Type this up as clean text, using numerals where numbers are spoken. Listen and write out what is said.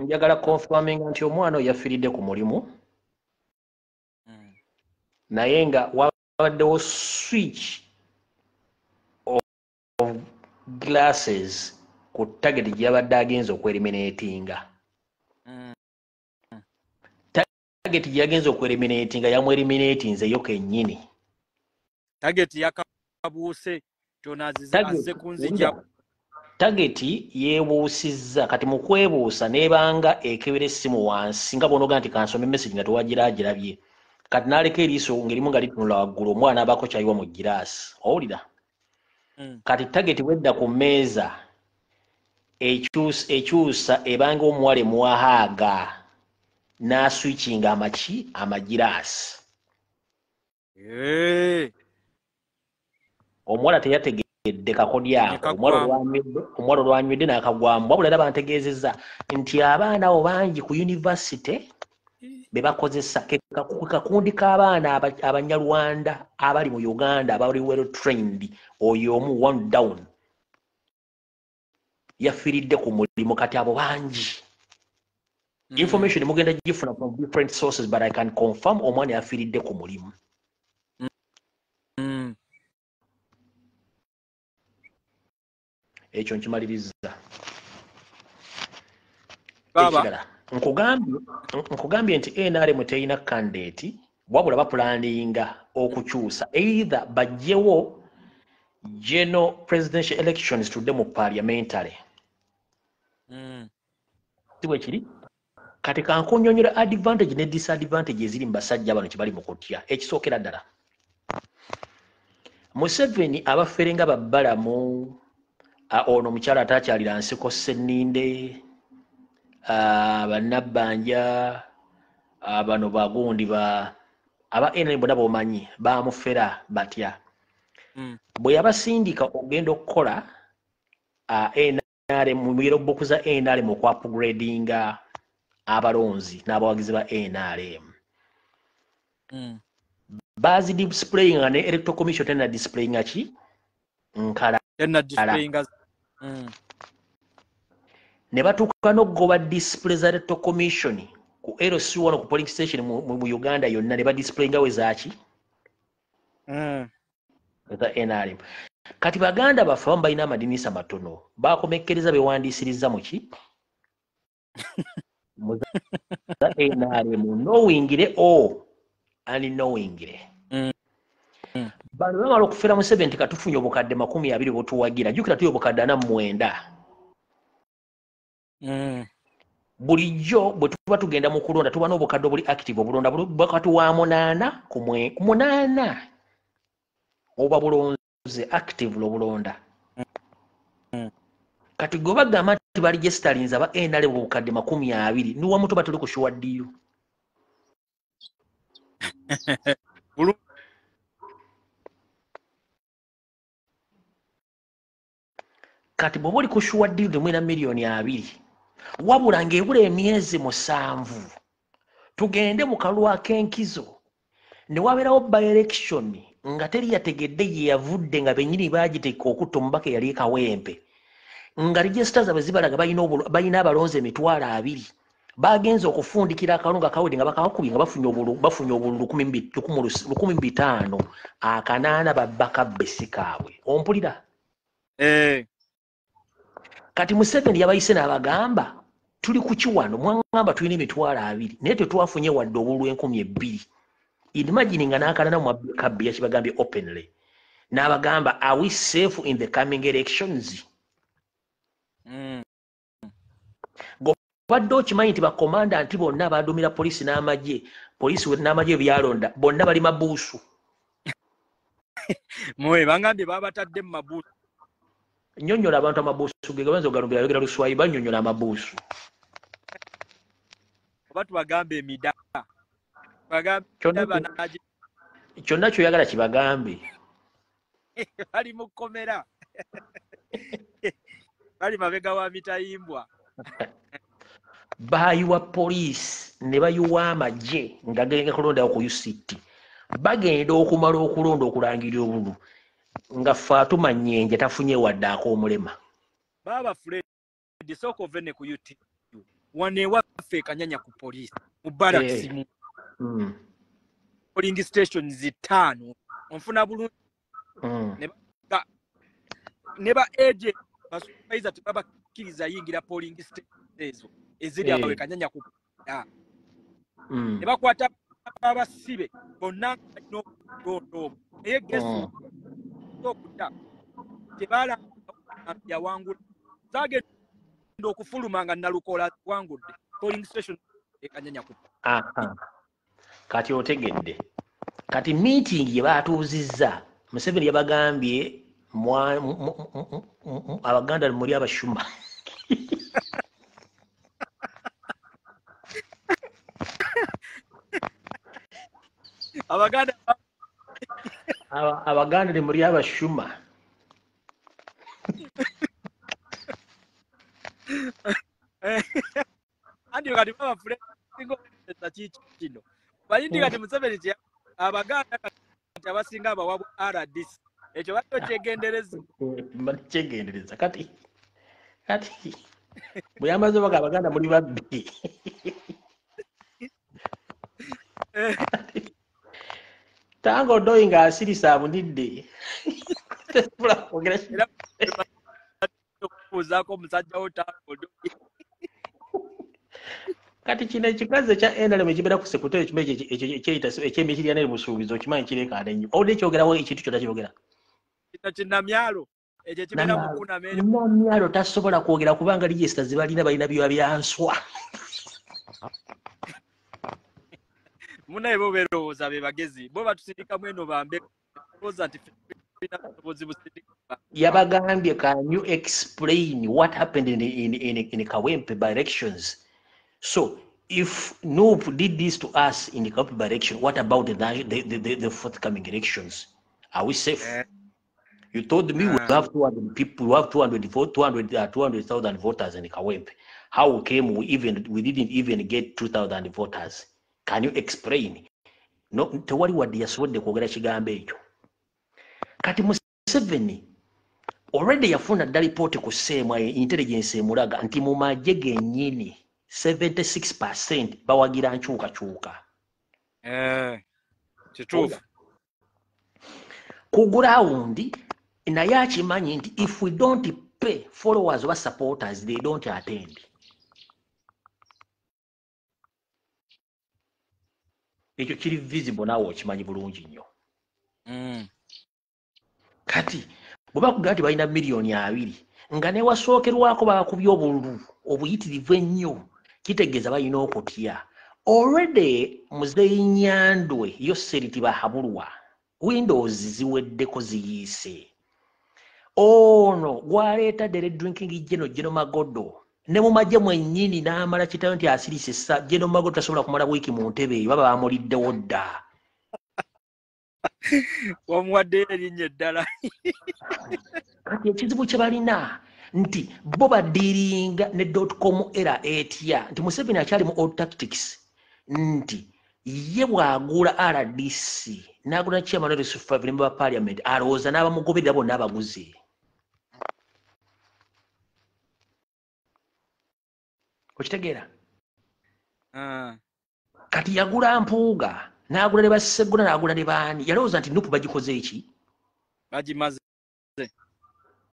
njagala confirming nti omwana oyo yafiiridde ku mulimu naye nga wabaddewo switch of glasses ku target gye yabadde agenza okweriminatinga. Target gye yagenza okweriminatinga yamweriminatinzeyo kennyini. Target yakabuuse azze kunzija. Target yeebuusizza kati mu kwebuusa n'ebanga ekebera essimu wansi nga bw'onoga nti kansome message nga tewagirabye. Kati n'aleka eriiso ng'erimu nga litunula waggulu omwana abaako kyaliwo mu giraasi. Owulira? Kati target wedda ku mmeeza ekyusa ebanga omuwala emuwahaaga n'aswitchinga amagiraasi. Omuwala teyategedde kakodi ako. Omuwala olwanywedde n'akagwamu. Wabula era bantegeezezza nti abaana abo bangi ku yunivasite be bakozesa kakundi k'abaana abanyarwanda abali mu Uganda abali well trained oyo omu one down yafiiridde ku mulimu kati abo bangi. Information mugenda gifuna from different sources but I can confirm omwana yafiiridde ku mulimu. Ekyo nkimaliriza. Baba nkugambye nti NRM teyina candidate wabula bapulaninga okukyusa either bajjewo general presidential elections tudde mu parliamentary. Tiwe kiri kati kankunyonyola advantage ne disadvantage eziri mu basajja bano kibali mu kutya. Ekisookera ddala Museveni abaferenga babbalamu ono omukyala atakyalira nsiko Senninde Bannabbanja bano bagundi aba NRM bonna b'omanyi baamufera batya. Bwe yabasindika ogenda okukola NRM mu yeroboku za NRM okwapugradinga abalonzi n'abawagizi ba NRM. Bazi displayinga ne electoral commission tena displayinga ki nkala ne batuuka n'okugoba display za electoral commission ku LC1 ku polling station mu Uganda yonna ne badisplayinga we zaaki za NRM. Kati baganda baffe abamu balina amadinisa matono bakomekkereza bewandiisiriza mu ki mu za NRM knowingire unknowingire. Bano bamala okufera mu 70 katufunye obukadde 20 botuwagira jukira tuyo obukadde 49. Bulijjo bwe tuba tugenda mu kulonda tuba n'obukadde obuli active obulonda bukati wa 8 ku 8 oba bulonze active lobulonda. Kati go bagamba nti bali registerinza ba NRM obukadde 20 ni wamu tuba tuli kushuwa ddiyo. Kati bwe buli kushuwa ddiyo mwina milioni 2 wabula ng'ebula emyezi 7 tugende mu kalwa k'enkizo ne wabeerawo by election nga teri yategedde ye yavudde nga bennyini baagiteeka okutta omubaka eyali Kawempe nga register zaabwe zibalaga balina abalonzi 20,000 bagenza okufundikira akalungu akawedde nga bakakubye nga bafunye obululu 15,000 akanaana babbaka bbesi kaabwe. Ompulira? Kati Museveni yabayise n'abagamba tuli ku kiwano mwangamba tulina 20,000 naye tetwafunye wadde obululu 2,000. Imagine nga n'akalana mu kabbi yakibagambye openly n'abagamba are we safe in the coming elections? Badde okimanyi nti bakomanda nti bonna abadumira polisi n'amagye byalonda bonna bali mabuusu. Mwe bangambye babatadde mu mabuusu. Nnyonnyola abantu amabuusu ge gabanza ogalumbira ayogera Luswayiri bannyonnyola amabuusu. Oba tubagambe emida. Kyonna kyoyagala kibagambe. Bali mu kkomera. Bali mabega wa mitayimbwa. Bayiwa poliisi ne bayiwa amagye nga genda kulondawo ku UCT. Bagenda okumala okulonda okulangirira obululu nga Fatuma Nyenje tafunye wadde ak'omulema. Baba Fred soko vene ku YouTube. wane waffe Kanyanya ku police mu barracks mu polling stations 5 onfuna bulungi ne ba agent basupervisor tebabakiriza yingira polling stations ezo eziri awe Kanyanya ku ne bakwata abasibe bonna no rondo naye gesu okuta tebala ya wangu zage okufuluma nga nalukola wangudde polling station Kanyanya ku kati otegedde kati meeting ye batuuzizza Museveni yabagambye Abaganda muri abashuma Abaganda muri abashuma andi kati baba fule singo kino bayindi kati Museveni kya Abaganda kati abasinga abawabu RDC ekyo batyo kyegendereza kati buyamaze baga Abaganda muri babbi tango doinga asirisa abunidde kuzako musajja otango kati kino ekikaze kya NRM ekibera ku sekuteri ekyemikirya ne busuubizo kimanyi kirekana nnyo ode kyogerawo ekintu kyonna kyogera kinnamyalo ekyo kibeera mukuna meri namyalo tasobola kwogera kubanga register zibalina balina byo byanswa munaye bo berowooza be bagezi bo batusindika mweno bambe roza nti yabagambye can you explain what happened in Kawempe by elections? So if Noop did this to us in the Kawempe by election, what about the forthcoming elections? Are we safe? You told me we have 200 people, we have 200,000 voters in Kawempe. How came we didn't even get 2,000 voters? Can you explain? No, tewali wadde yasobodde kwogera kigambo ekyo. Kati Museveni already yafuna dda report ku ssemwa intelligence emulaga nti mu magye gennyini 76% bawagira nkyukakyuka. Kituufu. Ku ground naye akimanyi nti if we don't pay followers or supporters they don't attend. Ekyo kiri visible nawe okimanyi bulungi nnyo. Kati bwe kugaa nti balina miliyoni 2 nga ne wasookerwako bakubye obululu obuyitirivu ennyo kitegeeza balina okutya. Already Muzeeyi Nyandwe yo seriti bahabulwa Windows ziweddeko ziyiise. Ono gwaleeta dere drinking Geno Magodo ne mu magye mwennyini n'amala kitayo nti asirise Geno Magodo tasobola kumala wiiki mu ntebe eyo baba bamuliddewo dda. Wamuwadde erinnya eddala. Kati ekizibu kye balina nti bo badiringa ne .com era etya nti Museveni akyali mu old tactics nti ye bwagula RDC n'agula chairman of the Super Member Parliament alowooza n'abamugoberera bonna abaguzi. Okitegeera? Kati yagula Mpuuga n'agula ne Bassegona n'agula ne baani yalowooza nti Nuupu bagikoze eki? Bagimaze.